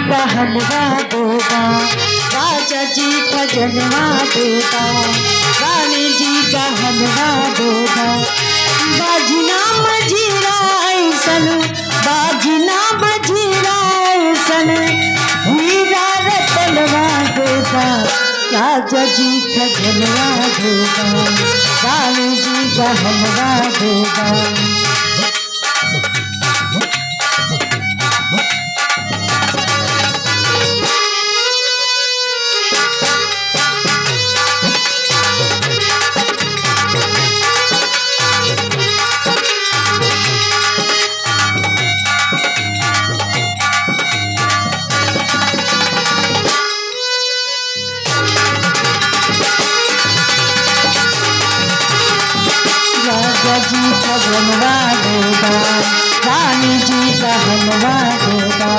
का हलवा दूंगा, राजा जी का जनवा दूंगा, रानी जी का हलवा दूंगा। बाजना मजीरा ऐसन, बाजना मजीरा ऐसन, हीरा रतनवा दूंगा, राजा जी का जनवा दूंगा, रानी जी का हलवा दूंगा। जी का बनवा देगा, रानी जी का हलवा देगा,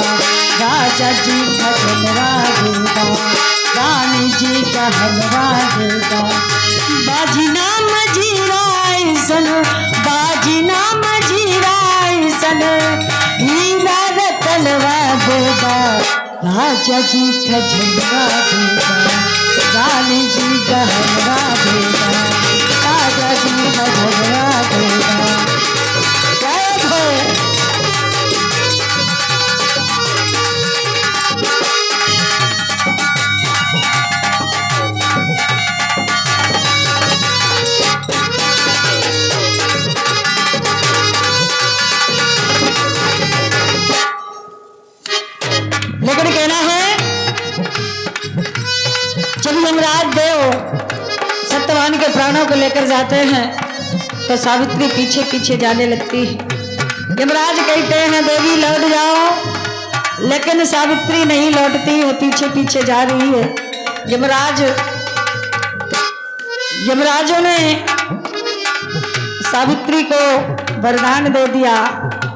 राजा जी का बनवा देगा, रानी जी का हलवा देगा। बाजना मजीरा ऐसन, बाजना मजीरा ऐसन, हीरा रतनवा देगा, राजा जी का झलवा देगा, रानी जी का हलवा देगा, राजा जी का झलवा देगा। लेकिन कहना है जब यमराज देव सत्यवान के प्राणों को लेकर जाते हैं तो सावित्री पीछे पीछे जाने लगती है। यमराज कहते हैं देवी लौट जाओ, लेकिन सावित्री नहीं लौटती, वो पीछे पीछे जा रही है। यमराजों ने सावित्री को वरदान दे दिया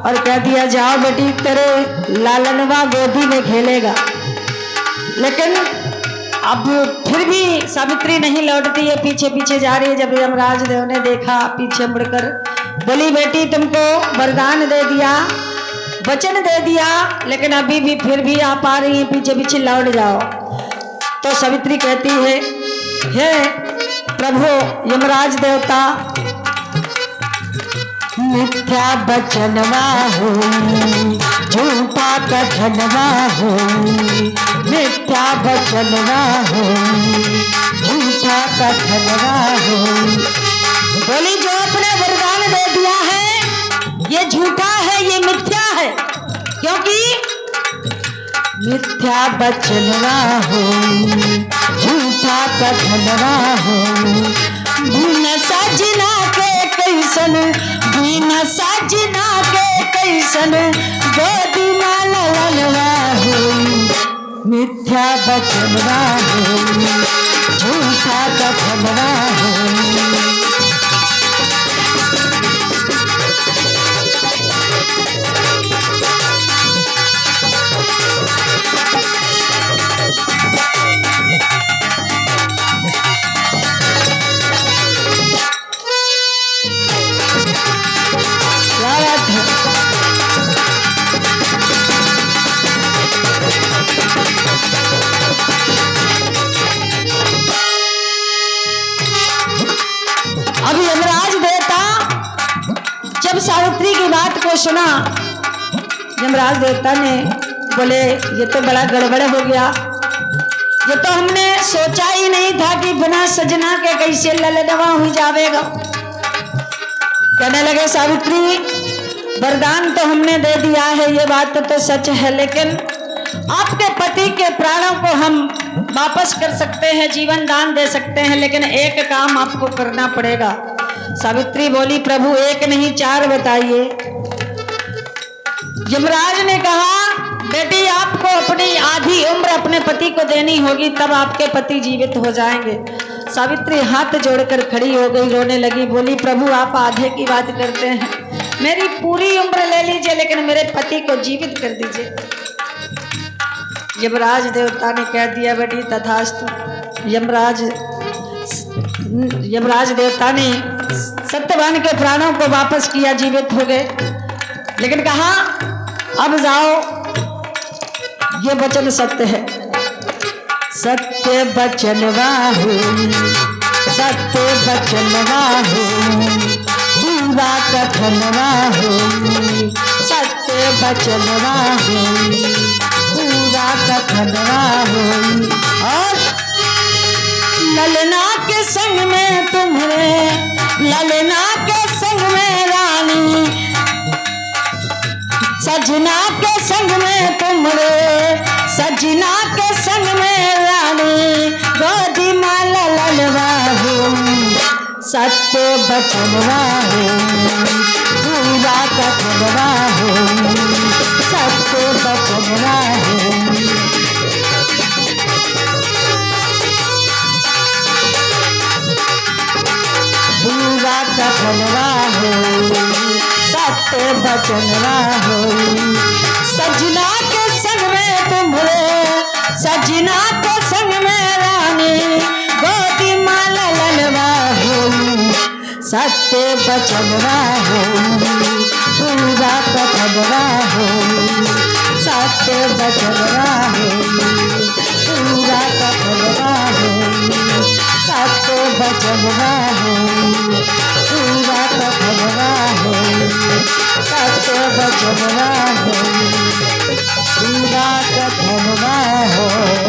और कह दिया जाओ बेटी, तेरे लालनवा गोदी में खेलेगा। लेकिन अब फिर भी सावित्री नहीं लौटती है, पीछे पीछे जा रही है। जब यमराज देव ने देखा पीछे मुड़कर बोली बेटी तुमको वरदान दे दिया, वचन दे दिया, लेकिन अभी भी फिर भी आप आ रही है, पीछे पीछे लौट जाओ। तो सावित्री कहती है हे प्रभु यमराज देवता, मिथ्या बचनवा हो, झूठा कथनवा हो, मिथ्या बचनवा हो, झूठा कथनवा हो। बोली जो अपने वरदान दे दिया है ये झूठा है, ये मिथ्या है, क्योंकि मिथ्या बचनवा हो, झूठा कथनवा हो। बिन सजना के कैसन, बिन सजना के कैसन, गोदी में ललनवा हो, मिथ्या बचनवा हो, झूठा कथनवा हो। अब यमराज देवता जब सावित्री की बात को सुना, यमराज देवता ने बोले ये तो बड़ा गड़बड़ हो गया, ये तो हमने सोचा ही नहीं था कि बिना सजना के कैसे ललनवा हो जावेगा। कहने लगे सावित्री वरदान तो हमने दे दिया है, ये बात तो सच है, लेकिन आपके पति के प्राणों को हम वापस कर सकते हैं, जीवन दान दे सकते हैं, लेकिन एक काम आपको करना पड़ेगा। सावित्री बोली प्रभु एक नहीं 4 बताइए। यमराज ने कहा बेटी आपको अपनी आधी उम्र अपने पति को देनी होगी, तब आपके पति जीवित हो जाएंगे। सावित्री हाथ जोड़कर खड़ी हो गई, रोने लगी, बोली प्रभु आप आधे की बात करते हैं, मेरी पूरी उम्र ले लीजिए, लेकिन मेरे पति को जीवित कर दीजिए। यमराज देवता ने कह दिया बेटी तथास्तु। यमराज देवता ने सत्यवान के प्राणों को वापस किया, जीवित हो गए, लेकिन कहा अब जाओ ये वचन सत्य है। सत्य वचनवा होई, सत्य वचनवा होई, पूरा कथनवा होई, सत्य वचनवा होई, पूरा कथनवा होई। और ललना के संग में तुम्हारे, ललना के संग में रानी, सजना के संग में तुम्हारे, सजना के संग में रानी, गोदी माला ललवा होई, सत्य बचनवा होई, पूरा कथनवा होई, सत्य बचनवा होई। पूरा कथनवा होई, सत्य बचनवा होई। सजना के संग में तुम्हारे, सजना के संग में रानी, गोदी माला ललवा होई, सत्य बचनवा होई, पूरा कथनवा होई, सत्य बचनवा होई, पूरा कथनवा होई, सत्य बचनवा होई, पूरा कथनवा होई, सत्य बचनवा होई, पूरा कथनवा होई।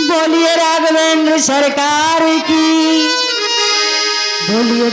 बोलिए राघवेंद्र सरकार की, बोलिए।